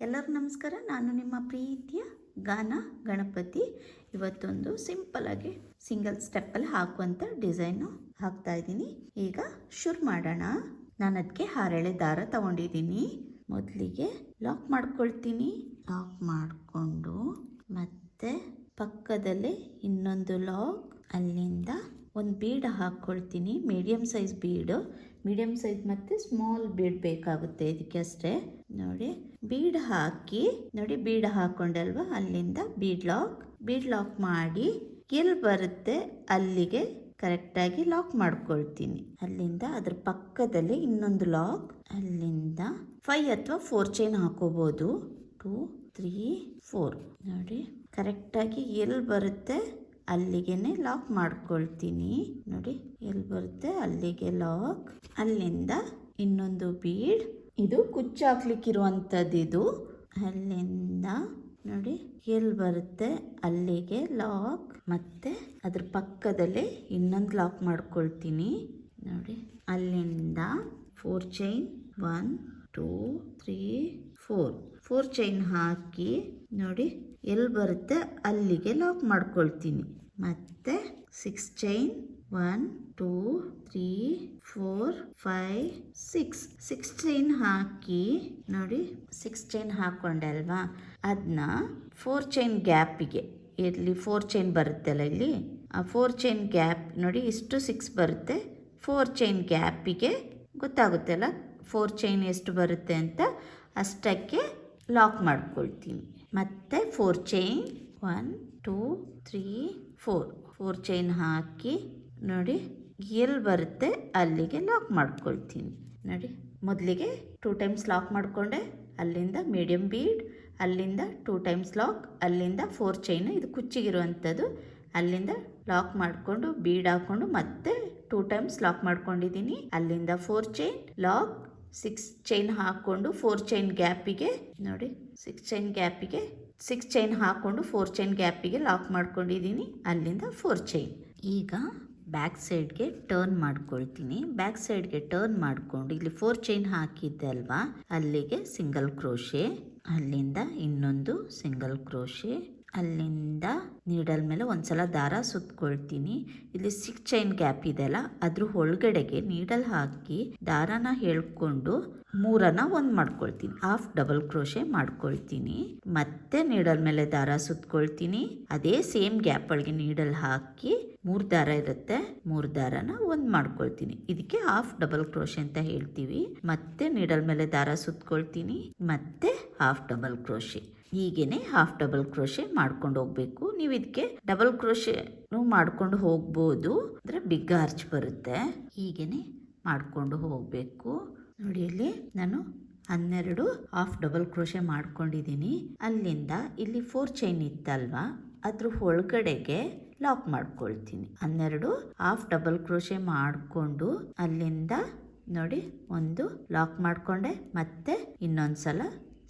ಎಲ್ಲರಿಗೂ ನಮಸ್ಕಾರ. ನಾನು ನಿಮ್ಮ ಪ್ರೀತಿಯ ಗಾನ ಗಣಪತಿ. ಇವತ್ತೊಂದು ಸಿಂಪಲ್ಲಾಗಿ ಸಿಂಗಲ್ ಸ್ಟೆಪ್ಪಲ್ಲಿ ಹಾಕುವಂಥ ಡಿಸೈನು ಹಾಕ್ತಾ ಇದ್ದೀನಿ. ಈಗ ಶುರು ಮಾಡೋಣ. ನಾನು ಅದಕ್ಕೆ ಹರಳೆ ದಾರ ತಗೊಂಡಿದ್ದೀನಿ. ಮೊದಲಿಗೆ ಲಾಕ್ ಮಾಡ್ಕೊಳ್ತೀನಿ. ಲಾಕ್ ಮಾಡಿಕೊಂಡು ಮತ್ತೆ ಪಕ್ಕದಲ್ಲೇ ಇನ್ನೊಂದು ಲಾಕ್, ಅಲ್ಲಿಂದ ಒಂದು ಬೀಡ್ ಹಾಕ್ಕೊಳ್ತೀನಿ. ಮೀಡಿಯಮ್ ಸೈಜ್ ಬೀಡು, ಮೀಡಿಯಮ್ ಸೈಜ್ ಮತ್ತು ಸ್ಮಾಲ್ ಬೀಡ್ ಬೇಕಾಗುತ್ತೆ ಇದಕ್ಕೆ ಅಷ್ಟೇ. ನೋಡಿ ಬೀಡ್ ಹಾಕಿ, ನೋಡಿ ಬೀಡ್ ಹಾಕೊಂಡಲ್ವಾ, ಅಲ್ಲಿಂದ ಬೀಡ್ ಲಾಕ್ ಮಾಡಿ ಎಲ್ಲಿ ಬರುತ್ತೆ ಅಲ್ಲಿಗೆ ಕರೆಕ್ಟಾಗಿ ಲಾಕ್ ಮಾಡ್ಕೊಳ್ತೀನಿ. ಅಲ್ಲಿಂದ ಅದ್ರ ಪಕ್ಕದಲ್ಲಿ ಇನ್ನೊಂದು ಲಾಕ್, ಅಲ್ಲಿಂದ 5 ಅಥವಾ 4 ಚೈನ್ ಹಾಕೋಬಹುದು. 2, 3, 4 ನೋಡಿ ಕರೆಕ್ಟಾಗಿ ಎಲ್ಲಿ ಬರುತ್ತೆ ಅಲ್ಲಿಗೆನೆ ಲಾಕ್ ಮಾಡ್ಕೊಳ್ತೀನಿ. ನೋಡಿ ಎಲ್ಲಿ ಬರುತ್ತೆ ಅಲ್ಲಿಗೆ ಲಾಕ್. ಅಲ್ಲಿಂದ ಇನ್ನೊಂದು ಬೀಡ್, ಇದು ಕುಚ್ಚಾಕ್ಲಿಕ್ಕಿರುವಂಥದ್ದು. ಇದು ಅಲ್ಲಿಂದ ನೋಡಿ ಎಲ್ಲಿ ಬರುತ್ತೆ ಅಲ್ಲಿಗೆ ಲಾಕ್, ಮತ್ತೆ ಅದ್ರ ಪಕ್ಕದಲ್ಲೇ ಇನ್ನೊಂದು ಲಾಕ್ ಮಾಡ್ಕೊಳ್ತೀನಿ. ನೋಡಿ ಅಲ್ಲಿಂದ 4 ಚೈನ್, 1, 2, 3, 4 ಚೈನ್ ಹಾಕಿ ನೋಡಿ ಎಲ್ಲಿ ಬರುತ್ತೆ ಅಲ್ಲಿಗೆ ಲಾಕ್ ಮಾಡ್ಕೊಳ್ತೀನಿ. ಮತ್ತೆ 6 ಚೈನ್, 1, 2, 3, 4, 5, 6 ಚೈನ್ ಹಾಕಿ ನೋಡಿ 6 ಚೈನ್ ಹಾಕೊಂಡೆ ಅಲ್ವಾ, ಅದನ್ನ 4 ಚೈನ್ ಗ್ಯಾಪಿಗೆ, ಇಲ್ಲಿ 4 ಚೈನ್ ಬರುತ್ತೆ ಅಲ್ಲ, ಇಲ್ಲಿ ಆ 4 ಚೈನ್ ಗ್ಯಾಪ್ ನೋಡಿ ಇಷ್ಟು 6 ಬರುತ್ತೆ. 4 ಚೈನ್ ಗ್ಯಾಪಿಗೆ ಗೊತ್ತಾಗುತ್ತೆ ಅಲ್ಲ 4 ಚೈನ್ ಎಷ್ಟು ಬರುತ್ತೆ ಅಂತ, ಅಷ್ಟಕ್ಕೆ ಲಾಕ್ ಮಾಡ್ಕೊಳ್ತೀನಿ. ಮತ್ತೆ 4 ಚೈನ್, 1, 2, 3, 4 ಚೈನ್ ಹಾಕಿ ನೋಡಿ ಎಲ್ಲಿ ಬರುತ್ತೆ ಅಲ್ಲಿಗೆ ಲಾಕ್ ಮಾಡ್ಕೊಳ್ತೀನಿ. ನೋಡಿ ಮೊದಲಿಗೆ 2 ಟೈಮ್ಸ್ ಲಾಕ್ ಮಾಡಿಕೊಂಡೆ, ಅಲ್ಲಿಂದ ಮೀಡಿಯಮ್ ಬೀಡ್, ಅಲ್ಲಿಂದ 2 ಟೈಮ್ಸ್ ಲಾಕ್, ಅಲ್ಲಿಂದ 4 ಚೈನ್, ಇದು ಕುಚ್ಚಿಗಿರುವಂಥದ್ದು, ಅಲ್ಲಿಂದ ಲಾಕ್ ಮಾಡಿಕೊಂಡು ಬೀಡ್ ಹಾಕ್ಕೊಂಡು ಮತ್ತೆ 2 ಟೈಮ್ಸ್ ಲಾಕ್ ಮಾಡ್ಕೊಂಡಿದ್ದೀನಿ. ಅಲ್ಲಿಂದ 4 ಚೈನ್ ಲಾಕ್, 6 ಚೈನ್ ಹಾಕ್ಕೊಂಡು 4 ಚೈನ್ ಗ್ಯಾಪಿಗೆ ನೋಡಿ 6 ಚೈನ್ ಗ್ಯಾಪಿಗೆ 6 ಚೈನ್ ಹಾಕ್ಕೊಂಡು 4 ಚೈನ್ ಗ್ಯಾಪಿಗೆ ಲಾಕ್ ಮಾಡ್ಕೊಂಡಿದ್ದೀನಿ. ಅಲ್ಲಿಂದ 4 ಚೈನ್. ಈಗ ಬ್ಯಾಕ್ ಸೈಡ್ಗೆ ಟರ್ನ್ ಮಾಡ್ಕೊಳ್ತೀನಿ. ಬ್ಯಾಕ್ ಸೈಡ್ಗೆ ಟರ್ನ್ ಮಾಡಿಕೊಂಡು ಇಲ್ಲಿ 4 ಚೈನ್ ಹಾಕಿದ್ದೆ ಅಲ್ವಾ, ಅಲ್ಲಿಗೆ ಸಿಂಗಲ್ ಕ್ರೋಶೆ, ಅಲ್ಲಿಂದ ಇನ್ನೊಂದು ಸಿಂಗಲ್ ಕ್ರೋಶೆ, ಅಲ್ಲಿಂದ ನೀಡಲ್ ಮೇಲೆ ಒಂದ್ಸಲ ದಾರ ಸುತ್ಕೊಳ್ತೀನಿ. ಇಲ್ಲಿ 6 ಚೈನ್ ಗ್ಯಾಪ್ ಇದೆಯಲ್ಲ, ಅದ್ರ ಒಳಗಡೆಗೆ ನೀಡಲ್ ಹಾಕಿ ದಾರನ ಹೇಳ್ಕೊಂಡು 3 ಒಂದು ಮಾಡ್ಕೊಳ್ತೀನಿ. ಹಾಫ್ ಡಬಲ್ ಕ್ರೋಶೆ ಮಾಡ್ಕೊಳ್ತೀನಿ. ಮತ್ತೆ ನೀಡಲ್ ಮೇಲೆ ದಾರ ಸುತ್ಕೊಳ್ತೀನಿ. ಅದೇ ಸೇಮ್ ಗ್ಯಾಪ್ ಒಳಗೆ ನೀಡಲ್ ಹಾಕಿ 3 ದಾರ ಇರುತ್ತೆ, 3 ದಾರನ ಒಂದು ಮಾಡ್ಕೊಳ್ತೀನಿ. ಇದಕ್ಕೆ ಹಾಫ್ ಡಬಲ್ ಕ್ರೋಶೆ ಅಂತ ಹೇಳ್ತೀವಿ. ಮತ್ತೆ ನೀಡಲ್ ಮೇಲೆ ದಾರ ಸುತ್ಕೊಳ್ತೀನಿ, ಮತ್ತೆ ಹಾಫ್ ಡಬಲ್ ಕ್ರೋಶೆ. ಹೀಗೇನೆ ಹಾಫ್ ಡಬಲ್ ಕ್ರೋಶೆ ಮಾಡ್ಕೊಂಡು ಹೋಗ್ಬೇಕು. ನೀವು ಇದಕ್ಕೆ ಡಬಲ್ ಕ್ರೋಶೆನೂ ಮಾಡ್ಕೊಂಡು ಹೋಗ್ಬೋದು, ಅಂದರೆ ಬಿಗ್ ಆರ್ಚ್ ಬರುತ್ತೆ. ಹೀಗೇನೆ ಮಾಡ್ಕೊಂಡು ಹೋಗಬೇಕು. ನೋಡಿ ಇಲ್ಲಿ ನಾನು 12 ಹಾಫ್ ಡಬಲ್ ಕ್ರೋಶೆ ಮಾಡ್ಕೊಂಡಿದ್ದೀನಿ. ಅಲ್ಲಿಂದ ಇಲ್ಲಿ 4 ಚೈನ್ ಇತ್ತಲ್ವಾ, ಅದ್ರ ಒಳಗಡೆಗೆ ಲಾಕ್ ಮಾಡ್ಕೊಳ್ತೀನಿ. 12 ಹಾಫ್ ಡಬಲ್ ಕ್ರೋಶೆ ಮಾಡಿಕೊಂಡು ಅಲ್ಲಿಂದ ನೋಡಿ ಒಂದು ಲಾಕ್ ಮಾಡಿಕೊಂಡೆ, ಮತ್ತೆ ಇನ್ನೊಂದ್ಸಲ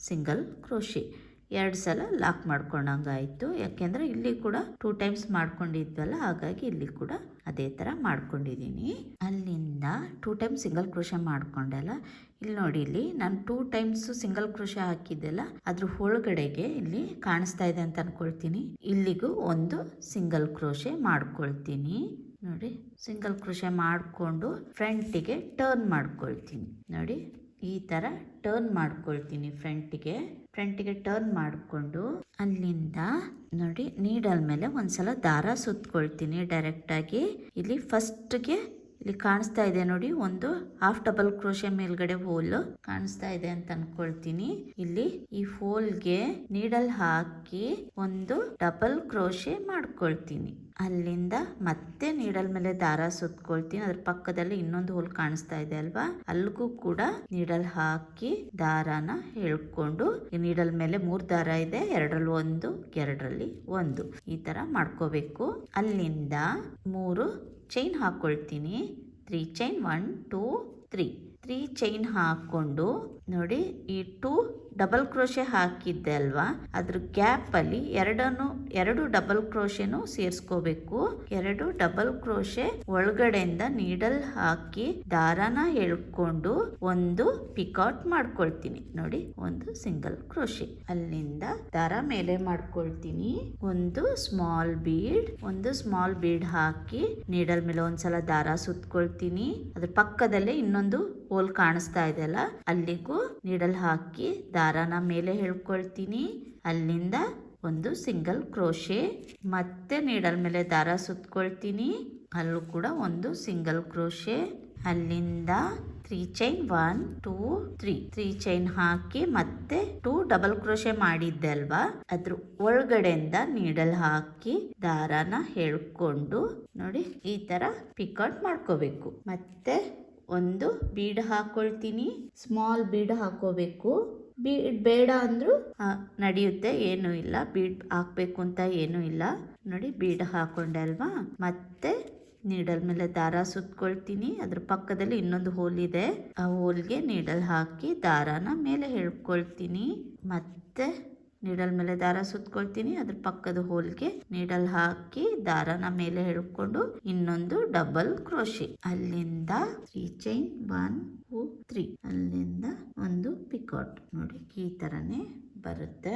ಸಿಂಗಲ್ ಕ್ರೋಶೆ, 2 ಸಲ ಲಾಕ್ ಮಾಡ್ಕೊಂಡಂಗಾಯಿತು. ಯಾಕೆಂದರೆ ಇಲ್ಲಿ ಕೂಡ 2 ಟೈಮ್ಸ್ ಮಾಡ್ಕೊಂಡಿದ್ವಲ್ಲ, ಹಾಗಾಗಿ ಇಲ್ಲಿ ಕೂಡ ಅದೇ ಥರ ಮಾಡ್ಕೊಂಡಿದ್ದೀನಿ. ಅಲ್ಲಿಂದ 2 ಟೈಮ್ಸ್ ಸಿಂಗಲ್ ಕ್ರೋಶೆ ಮಾಡ್ಕೊಂಡಲ್ಲ, ಇಲ್ಲಿ ನೋಡಿ ಇಲ್ಲಿ ನಾನು 2 ಟೈಮ್ಸ್ ಸಿಂಗಲ್ ಕ್ರೋಶೆ ಹಾಕಿದ್ದೆಲ್ಲ ಅದ್ರ ಒಳಗಡೆಗೆ ಇಲ್ಲಿ ಕಾಣಿಸ್ತಾ ಇದೆ ಅಂತ ಅನ್ಕೊಳ್ತೀನಿ. ಇಲ್ಲಿಗೂ ಒಂದು ಸಿಂಗಲ್ ಕ್ರೋಶೆ ಮಾಡ್ಕೊಳ್ತೀನಿ. ನೋಡಿ ಸಿಂಗಲ್ ಕ್ರೋಶೆ ಮಾಡಿಕೊಂಡು ಫ್ರಂಟಿಗೆ ಟರ್ನ್ ಮಾಡ್ಕೊಳ್ತೀನಿ. ನೋಡಿ ಈ ಥರ ಟರ್ನ್ ಮಾಡ್ಕೊಳ್ತೀನಿ. ಫ್ರಂಟಿಗೆ ಟರ್ನ್ ಮಾಡಿಕೊಂಡು ಅಲ್ಲಿಂದ ನೋಡಿ ನೀಡಲ್ ಮೇಲೆ ಒಂದ್ಸಲ ದಾರ ಸುತ್ಕೊಳ್ತೀನಿ ಡೈರೆಕ್ಟಾಗಿ. ಇಲ್ಲಿ ಫಸ್ಟ್ಗೆ ಇಲ್ಲಿ ಕಾಣಿಸ್ತಾ ಇದೆ ನೋಡಿ, ಒಂದು ಹಾಫ್ ಡಬಲ್ ಕ್ರೋಶೆ ಮೇಲ್ಗಡೆ ಹೋಲ್ ಕಾಣಿಸ್ತಾ ಇದೆ ಅಂತ ಅನ್ಕೊಳ್ತೀನಿ. ಇಲ್ಲಿ ಈ ಹೋಲ್ಗೆ ನೀಡಲ್ ಹಾಕಿ ಒಂದು ಡಬಲ್ ಕ್ರೋಶೆ ಮಾಡ್ಕೊಳ್ತೀನಿ. ಅಲ್ಲಿಂದ ಮತ್ತೆ ನೀಡಲ್ ಮೇಲೆ ದಾರ ಸುತ್ಕೊಳ್ತೀನಿ. ಅದ್ರ ಪಕ್ಕದಲ್ಲಿ ಇನ್ನೊಂದು ಹೋಲ್ ಕಾಣಿಸ್ತಾ ಇದೆ ಅಲ್ವಾ, ಅಲ್ಲಿಗೂ ಕೂಡ ನೀಡಲ್ ಹಾಕಿ ದಾರಾನ ಹೇಳ್ಕೊಂಡು, ನೀಡಲ್ ಮೇಲೆ 3 ದಾರ ಇದೆ, 2ರಲ್ಲಿ 1, 2ರಲ್ಲಿ 1 ಈ ತರ ಮಾಡ್ಕೋಬೇಕು. ಅಲ್ಲಿಂದ 3 ಚೈನ್ ಹಾಕೊಳ್ತೀನಿ. 3 ಚೈನ್, 1, 2, 3 ಚೈನ್ ಹಾಕೊಂಡು ನೋಡಿ ಈ 2 ಡಬಲ್ ಕ್ರೋಶೆ ಹಾಕಿದ್ದೆ ಅಲ್ವಾ, ಅದ್ರ ಗ್ಯಾಪ್ ಅಲ್ಲಿ ಎರಡು ಡಬಲ್ ಕ್ರೋಶೆನು ಸೇರಿಸ್ಕೋಬೇಕು. 2 ಡಬಲ್ ಕ್ರೋಶೆ ಒಳಗಡೆಯಿಂದ ನೀಡಲ್ ಹಾಕಿ ದಾರಾನ ಎಳ್ಕೊಂಡು ಒಂದು ಪಿಕಾಟ್ ಮಾಡ್ಕೊಳ್ತೀನಿ. ನೋಡಿ, ಒಂದು ಸಿಂಗಲ್ ಕ್ರೋಶೆ, ಅಲ್ಲಿಂದ ದಾರ ಮೇಲೆ ಮಾಡ್ಕೊಳ್ತೀನಿ. ಒಂದು ಸ್ಮಾಲ್ ಬೀಡ್ ಹಾಕಿ ನೀಡಲ್ ಮೇಲೆ ಒಂದ್ಸಲ ದಾರ ಸುತ್ಕೊಳ್ತೀನಿ. ಅದ್ರ ಪಕ್ಕದಲ್ಲೇ ಇನ್ನೊಂದು ಹೋಲ್ ಕಾಣಿಸ್ತಾ ಇದೆ ಅಲ್ಲ, ಅಲ್ಲಿಗೂ ನೀಡಲ್ ಹಾಕಿ ದಾರಾನ ಮೇಲೆ ಹೇಳ್ಕೊಳ್ತೀನಿ. ಅಲ್ಲಿಂದ ಒಂದು ಸಿಂಗಲ್ ಕ್ರೋಶೆ, ಮತ್ತೆ ನೀಡಲ್ ಮೇಲೆ ದಾರ ಸುತ್ಕೊಳ್ತೀನಿ. ಅಲ್ಲೂ ಕೂಡ ಒಂದು ಸಿಂಗಲ್ ಕ್ರೋಶೆ. ಅಲ್ಲಿಂದ 3 ಚೈನ್ 1 2 3 ಚೈನ್ ಹಾಕಿ ಮತ್ತೆ 2 ಡಬಲ್ ಕ್ರೋಶೆ ಮಾಡಿದ್ದೆ ಅಲ್ವಾ, ಅದ್ರ ಒಳಗಡೆಯಿಂದ ನೀಡಲ್ ಹಾಕಿ ದಾರಾನ ಹೇಳ್ಕೊಂಡು ನೋಡಿ ಈ ತರ ಪಿಕಾಟ್ ಮಾಡ್ಕೋಬೇಕು. ಮತ್ತೆ ಒಂದು ಬೀಡ್ ಹಾಕೊಳ್ತೀನಿ. ಸ್ಮಾಲ್ ಬೀಡ್ ಹಾಕೋಬೇಕು. ಬೀಡ್ ಬೇಡ ಅಂದ್ರೂ ನಡೆಯುತ್ತೆ, ಏನೂ ಇಲ್ಲ. ಬೀಡ್ ಹಾಕ್ಬೇಕು ಅಂತ ಏನೂ ಇಲ್ಲ. ನೋಡಿ, ಬೀಡ್ ಹಾಕೊಂಡೆ ಅಲ್ವಾ, ಮತ್ತೆ ನೀಡಲ್ ಮೇಲೆ ದಾರ ಸುತ್ಕೊಳ್ತೀನಿ. ಅದ್ರ ಪಕ್ಕದಲ್ಲಿ ಇನ್ನೊಂದು ಹೋಲ್ ಇದೆ, ಆ ಹೋಲ್ಗೆ ನೀಡಲ್ ಹಾಕಿ ದಾರಾನ ಮೇಲೆ ಹೇಳ್ಕೊಳ್ತೀನಿ. ಮತ್ತೆ ನೀಡಲ್ ಮೇಲೆ ದಾರ ಸುತ್ಕೊಳ್ತೀನಿ. ಅದ್ರ ಪಕ್ಕದ ಹೋಲ್ಗೆ ನೀಡಲ್ ಹಾಕಿ ದಾರಾನ ಮೇಲೆ ಹೇಳ್ಕೊಂಡು ಇನ್ನೊಂದು ಡಬಲ್ ಕ್ರೋಶೆ. ಅಲ್ಲಿಂದ 3 ಚೈನ್ 1 2 3, ಅಲ್ಲಿಂದ ಒಂದು ಪಿಕಾಟ್. ನೋಡಿ, ಈ ತರನೇ ಬರುತ್ತೆ.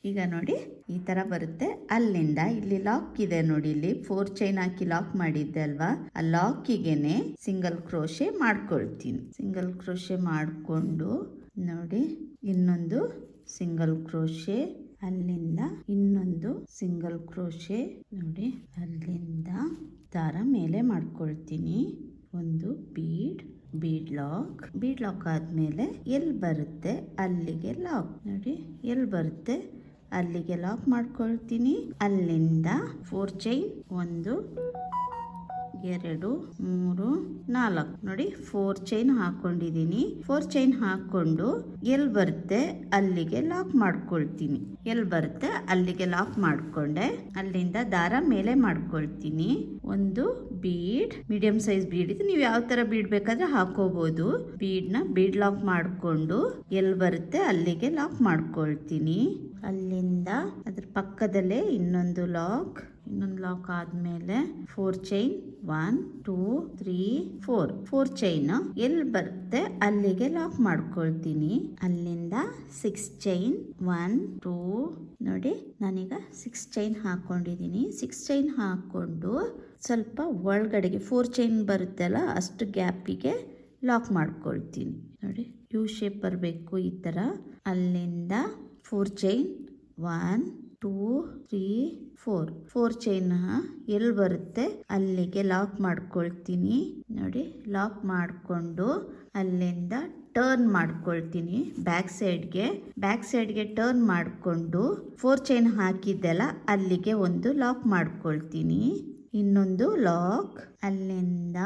ಈಗ ನೋಡಿ ಈ ತರ ಬರುತ್ತೆ. ಅಲ್ಲಿಂದ ಇಲ್ಲಿ ಲಾಕ್ ಇದೆ ನೋಡಿ, ಇಲ್ಲಿ 4 ಚೈನ್ ಹಾಕಿ ಲಾಕ್ ಮಾಡಿದ್ದೆ ಅಲ್ವಾ, ಆ ಲಾಕಿಗೆನೆ ಸಿಂಗಲ್ ಕ್ರೋಶೆ ಮಾಡ್ಕೊಳ್ತೀನಿ. ಸಿಂಗಲ್ ಕ್ರೋಶೆ ಮಾಡ್ಕೊಂಡು ನೋಡಿ ಇನ್ನೊಂದು ಸಿಂಗಲ್ ಕ್ರೋಶೆ, ಅಲ್ಲಿಂದ ಇನ್ನೊಂದು ಸಿಂಗಲ್ ಕ್ರೋಶೆ. ನೋಡಿ, ಅಲ್ಲಿಂದ ದಾರ ಮೇಲೆ ಮಾಡ್ಕೊಳ್ತೀನಿ. ಒಂದು ಬೀಡ್ ಲಾಕ್ ಆದ್ಮೇಲೆ ಎಲ್ಲಿ ಬರುತ್ತೆ ಅಲ್ಲಿಗೆ ಲಾಕ್. ನೋಡಿ, ಎಲ್ಲಿ ಬರುತ್ತೆ ಅಲ್ಲಿಗೆ ಲಾಕ್ ಮಾಡ್ಕೊಳ್ತೀನಿ. ಅಲ್ಲಿಂದ 4 ಚೈನ್ 1 2 3 4 ನೋಡಿ 4 ಚೈನ್ ಹಾಕೊಂಡಿದ್ದೀನಿ. 4 ಚೈನ್ ಹಾಕೊಂಡು ಎಲ್ಲಿ ಬರುತ್ತೆ ಅಲ್ಲಿಗೆ ಲಾಕ್ ಮಾಡ್ಕೊಳ್ತೀನಿ. ಎಲ್ಲಿ ಬರುತ್ತೆ ಅಲ್ಲಿಗೆ ಲಾಕ್ ಮಾಡ್ಕೊಂಡೆ. ಅಲ್ಲಿಂದ ದಾರ ಮೇಲೆ ಮಾಡ್ಕೊಳ್ತೀನಿ. ಒಂದು ಬೀಡ್, ಮೀಡಿಯಂ ಸೈಜ್ ಬೀಡ್ ಇದು, ನೀವು ಯಾವ ತರ ಬೀಡ್ ಬೇಕಾದ್ರೆ ಹಾಕೋಬಹುದು. ಬೀಡ್ ಲಾಕ್ ಮಾಡ್ಕೊಂಡು ಎಲ್ಲಿ ಬರುತ್ತೆ ಅಲ್ಲಿಗೆ ಲಾಕ್ ಮಾಡ್ಕೊಳ್ತೀನಿ. ಅಲ್ಲಿಂದ ಅದ್ರ ಪಕ್ಕದಲ್ಲೇ ಇನ್ನೊಂದು ಲಾಕ್ ಆದ್ಮೇಲೆ 4 ಚೈನ್ 1 2 3 4 ಚೈನ್ ಎಲ್ಲಿ ಬರುತ್ತೆ ಅಲ್ಲಿಗೆ ಲಾಕ್ ಮಾಡ್ಕೊಳ್ತೀನಿ. ಅಲ್ಲಿಂದ 6 ಚೈನ್ 1 2 ನೋಡಿ, ನಾನೀಗ 6 ಚೈನ್ ಹಾಕೊಂಡಿದ್ದೀನಿ. 6 ಚೈನ್ ಹಾಕೊಂಡು ಸ್ವಲ್ಪ ಒಳಗಡೆಗೆ 4 ಚೈನ್ ಬರುತ್ತೆ ಅಲ್ಲ, ಅಷ್ಟು ಗ್ಯಾಪಿಗೆ ಲಾಕ್ ಮಾಡ್ಕೊಳ್ತೀನಿ. ನೋಡಿ, ಯು ಶೇಪ್ ಬರಬೇಕು ಈ ತರ. ಅಲ್ಲಿಂದ 4 ಚೈನ್ 1 2 3 4 ಚೈನ್ ಎಲ್ಲಿ ಬರುತ್ತೆ ಅಲ್ಲಿಗೆ ಲಾಕ್ ಮಾಡ್ಕೊಳ್ತೀನಿ. ನೋಡಿ, ಲಾಕ್ ಮಾಡಿಕೊಂಡು ಅಲ್ಲಿಂದ ಟರ್ನ್ ಮಾಡ್ಕೊಳ್ತೀನಿ. ಬ್ಯಾಕ್ ಸೈಡ್ಗೆ ಟರ್ನ್ ಮಾಡಿಕೊಂಡು 4 ಚೈನ್ ಹಾಕಿದ್ದೆಲ್ಲ ಅಲ್ಲಿಗೆ ಒಂದು ಲಾಕ್ ಮಾಡ್ಕೊಳ್ತೀನಿ. ಇನ್ನೊಂದು ಲಾಕ್. ಅಲ್ಲಿಂದ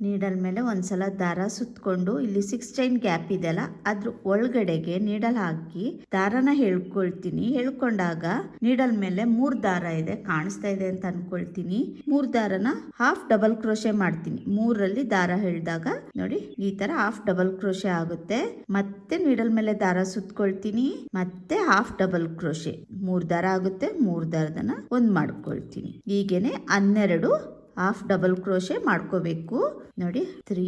ನೀಡಲ್ ಮೇಲೆ ಒಂದ್ಸಲ ದಾರ ಸುತ್ಕೊಂಡು ಇಲ್ಲಿ 6 ಚೈನ್ ಗ್ಯಾಪ್ ಇದೆಯಲ್ಲ ಅದ್ರ ಒಳಗಡೆಗೆ ನೀಡಲ್ ಹಾಕಿ ದಾರನ ಹೇಳ್ಕೊಳ್ತೀನಿ. ಹೇಳ್ಕೊಂಡಾಗ ನೀಡಲ್ ಮೇಲೆ 3 ದಾರ ಇದೆ, ಕಾಣಿಸ್ತಾ ಇದೆ ಅಂತ ಅನ್ಕೊಳ್ತೀನಿ. 3 ದಾರನ ಹಾಫ್ ಡಬಲ್ ಕ್ರೋಶೆ ಮಾಡ್ತೀನಿ. 3ರಲ್ಲಿ ದಾರ ಹೇಳ್ದಾಗ ನೋಡಿ ಈ ತರ ಹಾಫ್ ಡಬಲ್ ಕ್ರೋಶೆ ಆಗುತ್ತೆ. ಮತ್ತೆ ನೀಡಲ್ ಮೇಲೆ ದಾರ ಸುತ್ಕೊಳ್ತೀನಿ, ಮತ್ತೆ ಹಾಫ್ ಡಬಲ್ ಕ್ರೋಶೆ. 3 ದಾರ ಆಗುತ್ತೆ. 3 ದಾರದನ್ನ ಒಂದ್ ಮಾಡ್ಕೊಳ್ತೀನಿ. ಹೀಗೇನೆ 12 ಹಾಫ್ ಡಬಲ್ ಕ್ರೋಶೆ ಮಾಡ್ಕೋಬೇಕು. ನೋಡಿ, 3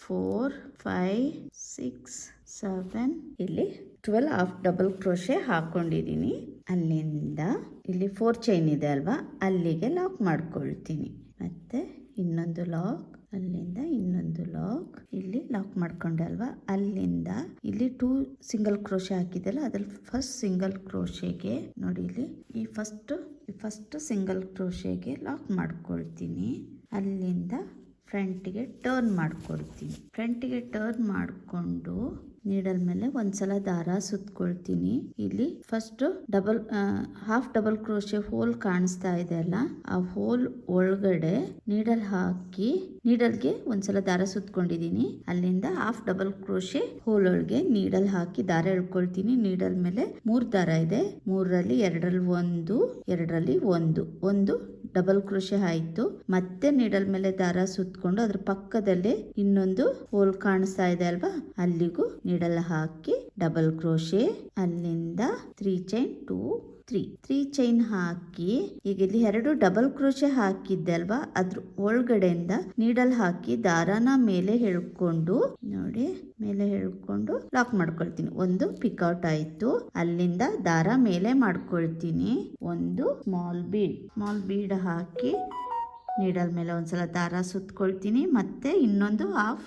4 5 6 7 ಇಲ್ಲಿ 12 ಹಾಫ್ ಡಬಲ್ ಕ್ರೋಶೆ ಹಾಕೊಂಡಿದ್ದೀನಿ. ಅಲ್ಲಿಂದ ಇಲ್ಲಿ 4 ಚೈನ್ ಇದೆ ಅಲ್ವಾ, ಅಲ್ಲಿಗೆ ಲಾಕ್ ಮಾಡ್ಕೊಳ್ತೀನಿ. ಮತ್ತೆ ಇನ್ನೊಂದು ಲಾಕ್, ಅಲ್ಲಿಂದ ಇನ್ನೊಂದು ಲಾಕ್, ಇಲ್ಲಿ ಲಾಕ್ ಮಾಡ್ಕೊಂಡೆ ಅಲ್ವಾ, ಅಲ್ಲಿಂದ ಇಲ್ಲಿ 2 ಸಿಂಗಲ್ ಕ್ರೋಶೆ ಹಾಕಿದೆಲ್ಲ ಅದ್ರಲ್ಲಿ ಫಸ್ಟ್ ಸಿಂಗಲ್ ಕ್ರೋಶೆಗೆ ನೋಡಿ, ಇಲ್ಲಿ ಈ ಫಸ್ಟ್ ಸಿಂಗಲ್ ಕ್ರೋಶೆಗೆ ಲಾಕ್ ಮಾಡ್ಕೊಳ್ತೀನಿ. ಅಲ್ಲಿಂದ ಫ್ರಂಟಿಗೆ ಟರ್ನ್ ಮಾಡ್ಕೊಳ್ತೀನಿ. ಫ್ರಂಟಿಗೆ ಟರ್ನ್ ಮಾಡಿಕೊಂಡು ನೀಡಲ್ ಮೇಲೆ ಒಂದ್ಸಲ ದಾರ ಸುತ್ಕೊಳ್ತೀನಿ. ಇಲ್ಲಿ first half double crochet hole ಕಾಣಿಸ್ತಾ ಇದೆ ಅಲ್ಲ, ಆ ಹೋಲ್ ಒಳಗಡೆ ನೀಡಲ್ ಹಾಕಿ ನೀಡಲ್ಗೆ ಒಂದ್ಸಲ ದಾರ ಸುತ್ಕೊಂಡಿದ್ದೀನಿ. ಅಲ್ಲಿಂದ ಹಾಫ್ ಡಬಲ್ ಕ್ರೋಶೆ ಹೋಲ್ ಒಳಗೆ ನೀಡಲ್ ಹಾಕಿ ದಾರ ಎಳ್ಕೊಳ್ತೀನಿ. ನೀಡಲ್ ಮೇಲೆ 3 ದಾರ ಇದೆ, 3ರಲ್ಲಿ 2ರಲ್ಲಿ 1 ಡಬಲ್ ಕ್ರೋಶೆ ಆಯ್ತು. ಮತ್ತೆ ನೀಡಲ್ ಮೇಲೆ ದಾರ ಸುತ್ಕೊಂಡು ಅದ್ರ ಪಕ್ಕದಲ್ಲೇ ಇನ್ನೊಂದು ಹೋಲ್ ಕಾಣಿಸ್ತಾ ಇದೆ ಅಲ್ವಾ, ಅಲ್ಲಿಗೂ ನೀಡಲ್ ಹಾಕಿ ಡಬಲ್ ಕ್ರೋಶೆ, ಅಲ್ಲಿಂದ 3 ಚೈನ್ 2 3 ಚೈನ್ ಹಾಕಿ, ಈಗ ಇಲ್ಲಿ 2 ಡಬಲ್ ಕ್ರೋಶೆ ಹಾಕಿದ್ದೆ ಅಲ್ವಾ, ಅದ್ರ ಒಳಗಡೆಯಿಂದ ನೀಡಲ್ ಹಾಕಿ ದಾರಾನ ಮೇಲೆ ಎಳ್ಕೊಂಡು ನೋಡಿ, ಮೇಲೆ ಎಳ್ಕೊಂಡು ಲಾಕ್ ಮಾಡ್ಕೊಳ್ತೀನಿ. ಒಂದು ಪಿಕೌಟ್ ಆಯ್ತು. ಅಲ್ಲಿಂದ ದಾರ ಮೇಲೆ ಮಾಡ್ಕೊಳ್ತೀನಿ. ಒಂದು ಸ್ಮಾಲ್ ಬೀಡ್ ಹಾಕಿ ನೀಡಲ್ ಮೇಲೆ ಒಂದ್ಸಲ ದಾರ ಸುತ್ಕೊಳ್ತೀನಿ. ಮತ್ತೆ ಇನ್ನೊಂದು ಹಾಫ್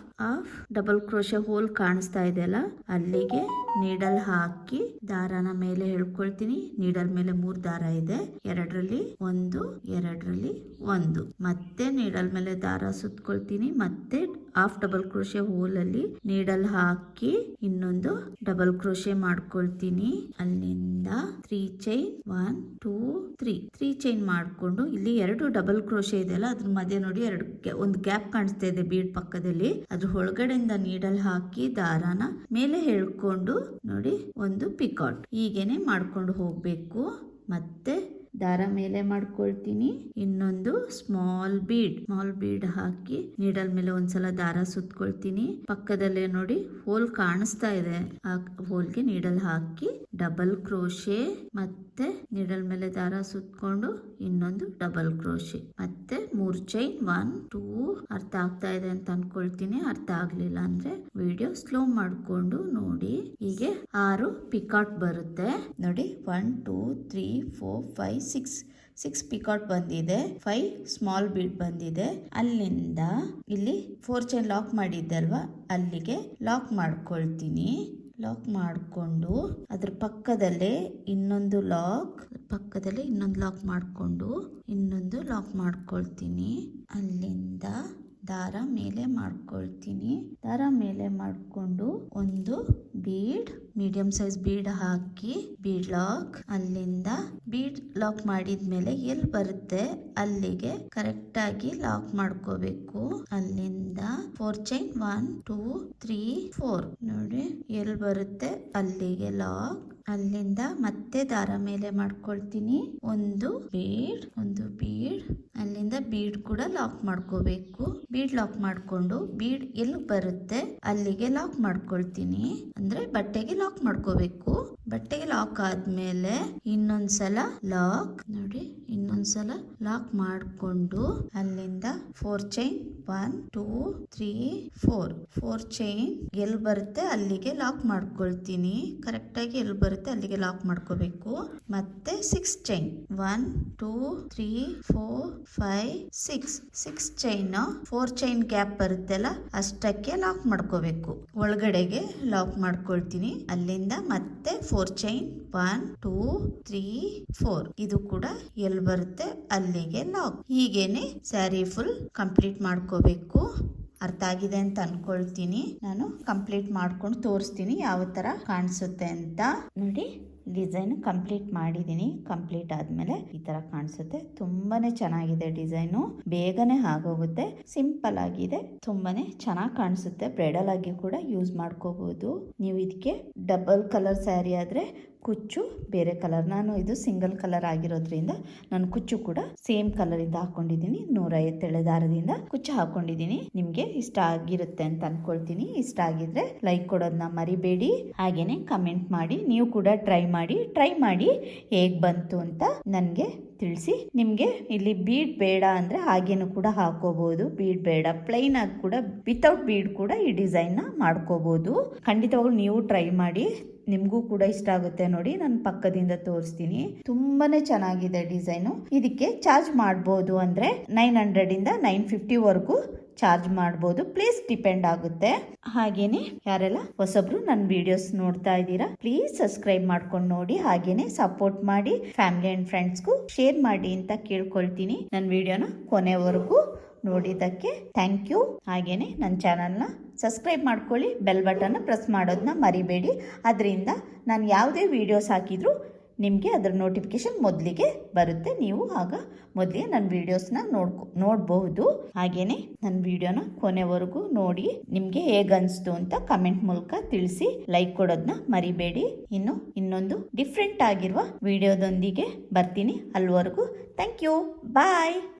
ಡಬಲ್ ಕ್ರೋಶೆ ಹೋಲ್ ಕಾಣಿಸ್ತಾ ಇದೆಯಲ್ಲ, ಅಲ್ಲಿಗೆ ನೀಡಲ್ ಹಾಕಿ ದಾರಾನ ಮೇಲೆ ಎಳ್ಕೊಳ್ತೀನಿ. ನೀಡಲ್ ಮೇಲೆ 3 ದಾರ ಇದೆ, 2ರಲ್ಲಿ 1, 2ರಲ್ಲಿ 1. ಮತ್ತೆ ನೀಡಲ್ ಮೇಲೆ ದಾರ ಸುತ್ಕೊಳ್ತೀನಿ. ಮತ್ತೆ ಹಾಫ್ ಡಬಲ್ ಕ್ರೋಶೆ ಹೋಲ್ ಅಲ್ಲಿ ನೀಡಲ್ ಹಾಕಿ ಇನ್ನೊಂದು ಡಬಲ್ ಕ್ರೋಶೆ ಮಾಡ್ಕೊಳ್ತೀನಿ. ಅಲ್ಲಿಂದ 3 ಚೈನ್ 1 2 3 ಚೈನ್ ಮಾಡ್ಕೊಂಡು ಇಲ್ಲಿ 2 ಡಬಲ್ ಕ್ರೋಶೆ ಇದೆಯಲ್ಲ, ಅದ್ರ ಮಧ್ಯೆ ನೋಡಿ ಒಂದು ಗ್ಯಾಪ್ ಕಾಣಿಸ್ತಾ ಇದೆ ಬೀಡ್ ಪಕ್ಕದಲ್ಲಿ. ಅದ್ರ ಒಳಗಡೆಯಿಂದ ನೀಡಲ್ ಹಾಕಿ ದಾರಾನ ಮೇಲೆ ಎಳ್ಕೊಂಡು ನೋಡಿ ಒಂದು ಪಿಕಾಟ್ ಹೀಗೇನೆ ಮಾಡ್ಕೊಂಡು ಹೋಗ್ಬೇಕು. ಮತ್ತೆ ದಾರ ಮೇಲೆ ಮಾಡ್ಕೊಳ್ತೀನಿ. ಇನ್ನೊಂದು ಸ್ಮಾಲ್ ಬೀಡ್ ಹಾಕಿ ನೀಡಲ್ ಮೇಲೆ ಒಂದ್ಸಲ ದಾರ ಸುತ್ಕೊಳ್ತೀನಿ. ಪಕ್ಕದಲ್ಲೇ ನೋಡಿ ಹೋಲ್ ಕಾಣಿಸ್ತಾ ಇದೆ, ಆ ಹೋಲ್ಗೆ ನೀಡಲ್ ಹಾಕಿ ಡಬಲ್ ಕ್ರೋಶೆ, ಮತ್ತೆ ನೀಡಲ್ ಮೇಲೆ ದಾರ ಸುತ್ಕೊಂಡು ಇನ್ನೊಂದು ಡಬಲ್ ಕ್ರೋಶೆ, ಮತ್ತೆ 3 ಚೈನ್ 1 2. ಅರ್ಥ ಆಗ್ತಾ ಇದೆ ಅಂತ ಅನ್ಕೊಳ್ತೀನಿ. ಅರ್ಥ ಆಗ್ಲಿಲ್ಲ ಅಂದ್ರೆ ವಿಡಿಯೋ ಸ್ಲೋ ಮಾಡ್ಕೊಂಡು ನೋಡಿ. ಹೀಗೆ 6 ಪಿಕಾಟ್ ಬರುತ್ತೆ ನೋಡಿ. 1 2 3 4 5 6 ಪಿಕಾಟ್ ಬಂದಿದೆ. 5 ಸ್ಮಾಲ್ ಬೀಡ್ ಬಂದಿದೆ. ಅಲ್ಲಿಂದ ಇಲ್ಲಿ 4 ಚೈನ್ ಲಾಕ್ ಮಾಡಿದ್ದೆ ಅಲ್ವಾ, ಅಲ್ಲಿಗೆ ಲಾಕ್ ಮಾಡ್ಕೊಳ್ತೀನಿ. ಲಾಕ್ ಮಾಡಿಕೊಂಡು ಅದ್ರ ಪಕ್ಕದಲ್ಲೇ ಇನ್ನೊಂದು ಲಾಕ್ ಮಾಡಿಕೊಂಡು ಇನ್ನೊಂದು ಲಾಕ್ ಮಾಡ್ಕೊಳ್ತೀನಿ. ಅಲ್ಲಿಂದ ದಾರ ಮೇಲೆ ಮಾಡ್ಕೊಳ್ತೀನಿ. ದಾರ ಮೇಲೆ ಮಾಡಿಕೊಂಡು ಒಂದು ಬೀಡ್, ಮೀಡಿಯಂ ಸೈಜ್ ಬೀಡ್ ಹಾಕಿ ಬೀಡ್ ಲಾಕ್. ಅಲ್ಲಿಂದ ಬೀಡ್ ಲಾಕ್ ಮಾಡಿದ್ಮೇಲೆ ಎಲ್ಲಿ ಬರುತ್ತೆ ಅಲ್ಲಿಗೆ ಕರೆಕ್ಟ್ ಆಗಿ ಲಾಕ್ ಮಾಡ್ಕೋಬೇಕು. ಅಲ್ಲಿಂದ 4 ಚೈನ್ 1 2 3 4 ನೋಡಿ, ಎಲ್ಲಿ ಬರುತ್ತೆ ಅಲ್ಲಿಗೆ ಲಾಕ್. ಅಲ್ಲಿಂದ ಮತ್ತೆ ದಾರ ಮೇಲೆ ಮಾಡ್ಕೊಳ್ತೀನಿ. ಒಂದು ಬೀಡ್ ಅಲ್ಲಿಂದ ಬೀಡ್ ಕೂಡ ಲಾಕ್ ಮಾಡ್ಕೋಬೇಕು. ಬೀಡ್ ಲಾಕ್ ಮಾಡ್ಕೊಂಡು ಬೀಡ್ ಎಲ್ಲಿ ಬರುತ್ತೆ ಅಲ್ಲಿಗೆ ಲಾಕ್ ಮಾಡ್ಕೊಳ್ತೀನಿ. ಅಂದ್ರೆ ಬಟ್ಟೆಗೆ ಲಾಕ್ ಮಾಡ್ಕೋಬೇಕು. ಬಟ್ಟೆಗೆ ಲಾಕ್ ಆದ್ಮೇಲೆ ಇನ್ನೊಂದ್ಸಲ ಲಾಕ್ ನೋಡಿ, ಇನ್ನೊಂದ್ಸಲ ಲಾಕ್ ಮಾಡ್ಕೊಂಡು ಅಲ್ಲಿಂದ 4 ಚೈನ್ 1 2 3 4 ಚೈನ್ ಎಲ್ಲಿ ಬರುತ್ತೆ ಅಲ್ಲಿಗೆ ಲಾಕ್ ಮಾಡ್ಕೊಳ್ತೀನಿ. ಕರೆಕ್ಟ್ ಆಗಿ ಎಲ್ಲಿ ಬರುತ್ತೆ ಅಲ್ಲಿಗೆ ಲಾಕ್ ಮಾಡ್ಕೋಬೇಕು. ಮತ್ತೆ 6 ಚೈನ್ 1 2 3 4 5 6 ಚೈನ್ 4 ಚೈನ್ ಗ್ಯಾಪ್ ಬರುತ್ತಲ್ಲ ಅಷ್ಟಕ್ಕೆ ಲಾಕ್ ಮಾಡ್ಕೋಬೇಕು. ಒಳಗಡೆಗೆ ಲಾಕ್ ಮಾಡ್ಕೊಳ್ತೀನಿ. ಅಲ್ಲಿಂದ ಮತ್ತೆ 4 ಚೈನ್ 1 2 3 4 ಇದು ಕೂಡ ಎಲ್ಲಿ ಬರುತ್ತೆ ಅಲ್ಲಿಗೆ ಲಾಕ್. ಹೀಗೇನೆ ಸ್ಯಾರಿ ಫುಲ್ ಕಂಪ್ಲೀಟ್ ಮಾಡ್ಕೋಬೇಕು. ಅರ್ಥ ಆಗಿದೆ ಅಂತ ಅನ್ಕೊಳ್ತೀನಿ. ನಾನು ಕಂಪ್ಲೀಟ್ ಮಾಡ್ಕೊಂಡು ತೋರಿಸ್ತೀನಿ ಯಾವ ತರ ಕಾಣಿಸುತ್ತೆ ಅಂತ. ನೋಡಿ, ಡಿಸೈನ್ ಕಂಪ್ಲೀಟ್ ಮಾಡಿದ್ದೀನಿ. ಕಂಪ್ಲೀಟ್ ಆದ್ಮೇಲೆ ಈ ತರ ಕಾಣಿಸುತ್ತೆ. ತುಂಬಾನೇ ಚೆನ್ನಾಗಿದೆ ಡಿಸೈನು, ಬೇಗನೆ ಆಗೋಗುತ್ತೆ, ಸಿಂಪಲ್ ಆಗಿದೆ, ತುಂಬಾನೇ ಚೆನ್ನಾಗಿ ಕಾಣಿಸುತ್ತೆ. ಬ್ರೈಡಲ್ ಆಗಿ ಕೂಡ ಯೂಸ್ ಮಾಡ್ಕೋಬಹುದು. ನೀವು ಇದಕ್ಕೆ ಡಬಲ್ ಕಲರ್ ಸ್ಯಾರಿ ಆದ್ರೆ ಕುಚ್ಚು ಬೇರೆ ಕಲರ್, ನಾನು ಇದು ಸಿಂಗಲ್ ಕಲರ್ ಆಗಿರೋದ್ರಿಂದ ನಾನು ಕುಚ್ಚು ಕೂಡ ಸೇಮ್ ಕಲರ್ ಇಂದ ಹಾಕೊಂಡಿದ್ದೀನಿ. 150 ದಾರದಿಂದ ಕುಚ್ಚು ಹಾಕೊಂಡಿದ್ದೀನಿ. ನಿಮ್ಗೆ ಇಷ್ಟ ಆಗಿರುತ್ತೆ ಅಂತ ಅನ್ಕೊಳ್ತೀನಿ. ಇಷ್ಟ ಆಗಿದ್ರೆ ಲೈಕ್ ಕೊಡೋದನ್ನ ಮರಿಬೇಡಿ. ಹಾಗೇನೆ ಕಮೆಂಟ್ ಮಾಡಿ. ನೀವು ಕೂಡ ಟ್ರೈ ಮಾಡಿ ಹೇಗ್ ಬಂತು ಅಂತ ನನ್ಗೆ ತಿಳಿಸಿ. ನಿಮ್ಗೆ ಇಲ್ಲಿ ಬೀಡ್ ಬೇಡ ಅಂದ್ರೆ ಹಾಗೇನು ಕೂಡ ಹಾಕೋಬಹುದು. ಬೀಡ್ ಬೇಡ ಪ್ಲೈನ್ ಆಗಿ ಕೂಡ ವಿತೌಟ್ ಬೀಡ್ ಕೂಡ ಈ ಡಿಸೈನ್ ನ ಮಾಡ್ಕೋಬಹುದು. ಖಂಡಿತವಾಗ್ಲೂ ನೀವು ಟ್ರೈ ಮಾಡಿ, ನಿಮ್ಗೂ ಕೂಡ ಇಷ್ಟ ಆಗುತ್ತೆ. ನೋಡಿ, ನಾನು ಪಕ್ಕದಿಂದ ತೋರಿಸ್ತೀನಿ. ತುಂಬಾನೇ ಚೆನ್ನಾಗಿದೆ ಡಿಸೈನು. ಇದಕ್ಕೆ ಚಾರ್ಜ್ ಮಾಡಬಹುದು ಅಂದ್ರೆ 900 ಇಂದ 950 ವರೆಗೂ ಚಾರ್ಜ್ ಮಾಡಬಹುದು. ಪ್ಲೇಸ್ ಡಿಪೆಂಡ್ ಆಗುತ್ತೆ. ಹಾಗೇನೆ ಯಾರೆಲ್ಲ ಹೊಸಬ್ರು ನನ್ನ ವಿಡಿಯೋಸ್ ನೋಡ್ತಾ ಇದ್ದೀರಾ, ಪ್ಲೀಸ್ ಸಬ್ಸ್ಕ್ರೈಬ್ ಮಾಡ್ಕೊಂಡು ನೋಡಿ. ಹಾಗೇನೆ ಸಪೋರ್ಟ್ ಮಾಡಿ, ಫ್ಯಾಮಿಲಿ ಅಂಡ್ ಫ್ರೆಂಡ್ಸ್ಗೂ ಶೇರ್ ಮಾಡಿ ಅಂತ ಕೇಳ್ಕೊಳ್ತೀನಿ. ನನ್ನ ವಿಡಿಯೋನ ಕೊನೆವರೆಗೂ ನೋಡಿದ್ದಕ್ಕೆ ಥ್ಯಾಂಕ್ ಯು. ಹಾಗೇನೆ ನನ್ನ ಚಾನಲ್ನ ಸಬ್ಸ್ಕ್ರೈಬ್ ಮಾಡ್ಕೊಳ್ಳಿ. ಬೆಲ್ ಬಟನ್ನ ಪ್ರೆಸ್ ಮಾಡೋದನ್ನ ಮರಿಬೇಡಿ. ಅದರಿಂದ ನಾನು ಯಾವುದೇ ವಿಡಿಯೋಸ್ ಹಾಕಿದ್ರು ನಿಮಗೆ ಅದರ ನೋಟಿಫಿಕೇಶನ್ ಮೊದಲಿಗೆ ಬರುತ್ತೆ. ನೀವು ಆಗ ಮೊದಲಿಗೆ ನನ್ನ ವಿಡಿಯೋಸ್ನ ನೋಡಬಹುದು. ಹಾಗೇನೆ ನನ್ನ ವಿಡಿಯೋನ ಕೊನೆವರೆಗೂ ನೋಡಿ ನಿಮಗೆ ಹೇಗನ್ನಿಸ್ತು ಅಂತ ಕಮೆಂಟ್ ಮೂಲಕ ತಿಳಿಸಿ. ಲೈಕ್ ಕೊಡೋದನ್ನ ಮರಿಬೇಡಿ. ಇನ್ನೊಂದು ಡಿಫ್ರೆಂಟ್ ಆಗಿರುವ ವಿಡಿಯೋದೊಂದಿಗೆ ಬರ್ತೀನಿ. ಅಲ್ಲಿವರೆಗೂ ಥ್ಯಾಂಕ್ ಯು. ಬಾಯ್.